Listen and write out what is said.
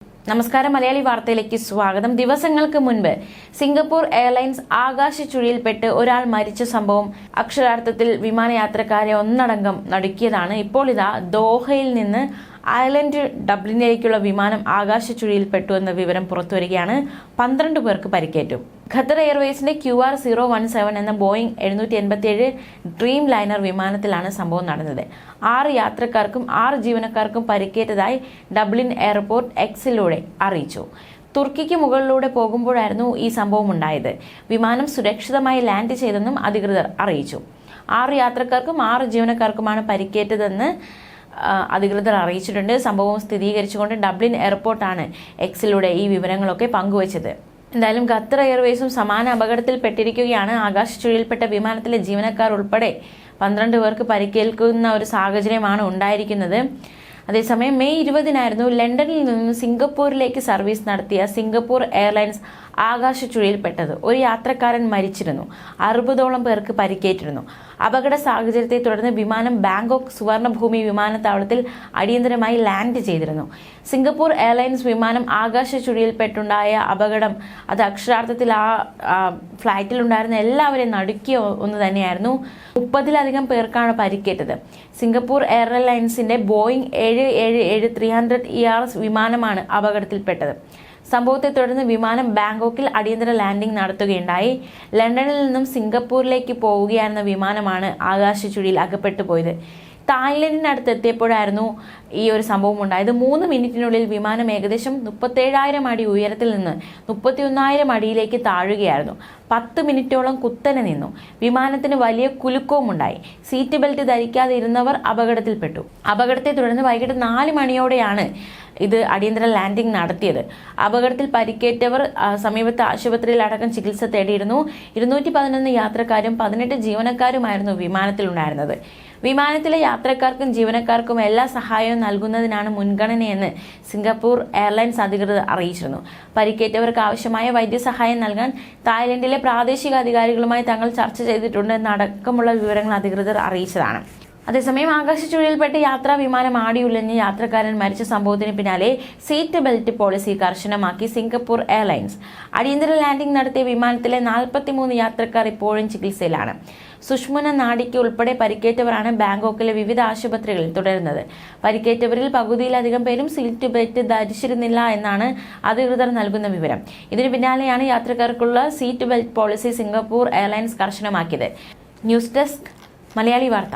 നമസ്കാരം, മലയാളി വാർത്തയിലേക്ക് സ്വാഗതം. ദിവസങ്ങൾക്ക് മുൻപ് സിംഗപ്പൂർ എയർലൈൻസ് ആകാശ ചുഴിയിൽപ്പെട്ട് ഒരാൾ മരിച്ച സംഭവം അക്ഷരാർത്ഥത്തിൽ വിമാനയാത്രക്കാരെ ഒന്നടങ്കം നടുക്കിയതാണ്. ഇപ്പോൾ ഇതാ ദോഹയിൽ നിന്ന് അയർലൻഡ് ഡബ്ലിനിലേക്കുള്ള വിമാനം ആകാശ ചുഴിയിൽപ്പെട്ടു എന്ന വിവരം പുറത്തുവരികയാണ്. 12 പേർക്ക് പരിക്കേറ്റു. ഖത്തർ എയർവേസിന്റെ QR017 എന്ന ബോയിങ് 787 ഡ്രീം ലൈനർ വിമാനത്തിലാണ് സംഭവം നടന്നത്. 6 യാത്രക്കാർക്കും 6 ജീവനക്കാർക്കും പരിക്കേറ്റതായി ഡബ്ലിൻ എയർപോർട്ട് എക്സിലൂടെ അറിയിച്ചു. തുർക്കിക്ക് മുകളിലൂടെ പോകുമ്പോഴായിരുന്നു ഈ സംഭവം ഉണ്ടായത്. വിമാനം സുരക്ഷിതമായി ലാൻഡ് ചെയ്തെന്നും അധികൃതർ അറിയിച്ചു. 6 യാത്രക്കാർക്കും 6 ജീവനക്കാർക്കുമാണ് പരിക്കേറ്റതെന്ന് അധികൃതർ അറിയിച്ചിട്ടുണ്ട്. സംഭവം സ്ഥിരീകരിച്ചുകൊണ്ട് ഡബ്ലിൻ എയർപോർട്ടാണ് എക്സിലൂടെ ഈ വിവരങ്ങളൊക്കെ പങ്കുവച്ചത്. എന്തായാലും ഖത്തർ എയർവേസും സമാന അപകടത്തിൽപ്പെട്ടിരിക്കുകയാണ്. ആകാശ ചുഴിയിൽപ്പെട്ട വിമാനത്തിലെ ജീവനക്കാർ ഉൾപ്പെടെ 12 പേർക്ക് പരിക്കേൽക്കുന്ന ഒരു സാഹചര്യമാണ് ഉണ്ടായിരിക്കുന്നത്. അതേസമയം മെയ് 20-നായിരുന്നു ലണ്ടനിൽ നിന്നും സിംഗപ്പൂരിലേക്ക് സർവീസ് നടത്തിയ സിംഗപ്പൂർ എയർലൈൻസ് ആകാശ ചുഴിയിൽപ്പെട്ടത്. ഒരു യാത്രക്കാരൻ മരിച്ചിരുന്നു. 60ഓളം പേർക്ക് പരിക്കേറ്റിരുന്നു. അപകട സാഹചര്യത്തെ തുടർന്ന് വിമാനം ബാങ്കോക്ക് സുവർണഭൂമി വിമാനത്താവളത്തിൽ അടിയന്തരമായി ലാൻഡ് ചെയ്തിരുന്നു. സിംഗപ്പൂർ എയർലൈൻസ് വിമാനം ആകാശ ചുഴിയിൽപ്പെട്ടുണ്ടായ അപകടം അത് അക്ഷരാർത്ഥത്തിൽ ആ ഫ്ലൈറ്റിലുണ്ടായിരുന്ന എല്ലാവരെയും നടുക്കിയ ഒന്ന് തന്നെയായിരുന്നു. 30-ലധികം പേർക്കാണ് പരിക്കേറ്റത്. സിംഗപ്പൂർ എയർലൈൻസിന്റെ ബോയിങ് 777-300ER വിമാനമാണ് അപകടത്തിൽപ്പെട്ടത്. സംഭവത്തെ തുടർന്ന് വിമാനം ബാങ്കോക്കിൽ അടിയന്തര ലാൻഡിംഗ് നടത്തുകയുണ്ടായി. ലണ്ടനിൽ നിന്നും സിംഗപ്പൂരിലേക്ക് പോവുകയായിരുന്ന വിമാനമാണ് ആകാശ ചുഴിയിൽ അകപ്പെട്ടു പോയത്. തായ്ലൻഡിനടുത്ത് എത്തിയപ്പോഴായിരുന്നു ഈ ഒരു സംഭവം ഉണ്ടായത്. 3 മിനിറ്റിനുള്ളിൽ വിമാനം ഏകദേശം 37,000 അടി ഉയരത്തിൽ നിന്ന് 31,000 അടിയിലേക്ക് താഴുകയായിരുന്നു. 10 മിനിറ്റോളം കുത്തനെ നിന്നു. വിമാനത്തിന് വലിയ കുലുക്കവും ഉണ്ടായി. സീറ്റ് ബെൽറ്റ് ധരിക്കാതെ ഇരുന്നവർ അപകടത്തിൽപ്പെട്ടു. അപകടത്തെ തുടർന്ന് വൈകിട്ട് 4 മണിയോടെയാണ് ഇത് അടിയന്തര ലാൻഡിംഗ് നടത്തിയത്. അപകടത്തിൽ പരിക്കേറ്റവർ സമീപത്തെ ആശുപത്രിയിൽ അടക്കം ചികിത്സ തേടിയിരുന്നു. 211 യാത്രക്കാരും 18 ജീവനക്കാരുമായിരുന്നു വിമാനത്തിലുണ്ടായിരുന്നത്. വിമാനത്തിലെ യാത്രക്കാർക്കും ജീവനക്കാർക്കും എല്ലാ സഹായവും നൽകുന്നതിനാണ് മുൻഗണനയെന്ന് സിംഗപ്പൂർ എയർലൈൻസ് അധികൃതർ അറിയിച്ചിരുന്നു. പരിക്കേറ്റവർക്ക് ആവശ്യമായ വൈദ്യസഹായം നൽകാൻ തായ്ലൻഡിലെ പ്രാദേശിക അധികാരികളുമായി തങ്ങൾ ചർച്ച ചെയ്തിട്ടുണ്ടെന്നടക്കമുള്ള വിവരങ്ങൾ അധികൃതർ അറിയിച്ചതാണ്. അതേസമയം ആകാശ ചുഴിയിൽപ്പെട്ട് യാത്രാ വിമാനം ആടിയുലഞ്ഞ് യാത്രക്കാരൻ മരിച്ച സംഭവത്തിന് പിന്നാലെ സീറ്റ് ബെൽറ്റ് പോളിസി കർശനമാക്കി സിംഗപ്പൂർ എയർലൈൻസ്. അടിയന്തര ലാൻഡിംഗ് നടത്തിയ വിമാനത്തിലെ 43 യാത്രക്കാർ ഇപ്പോഴും ചികിത്സയിലാണ്. സുഷ്മുന നാഡിക്ക് ഉൾപ്പെടെ പരിക്കേറ്റവരാണ് ബാങ്കോക്കിലെ വിവിധ ആശുപത്രികളിൽ തുടരുന്നത്. പരിക്കേറ്റവരിൽ പകുതിയിലധികം പേരും സീറ്റ് ബെൽറ്റ് ധരിച്ചിരുന്നില്ല എന്നാണ് അധികൃതർ നൽകുന്ന വിവരം. ഇതിനു പിന്നാലെയാണ് യാത്രക്കാർക്കുള്ള seat belt policy Singapore airlines കർശനമാക്കിയത്. ന്യൂസ് ഡെസ്ക്, മലയാളി വാർത്ത.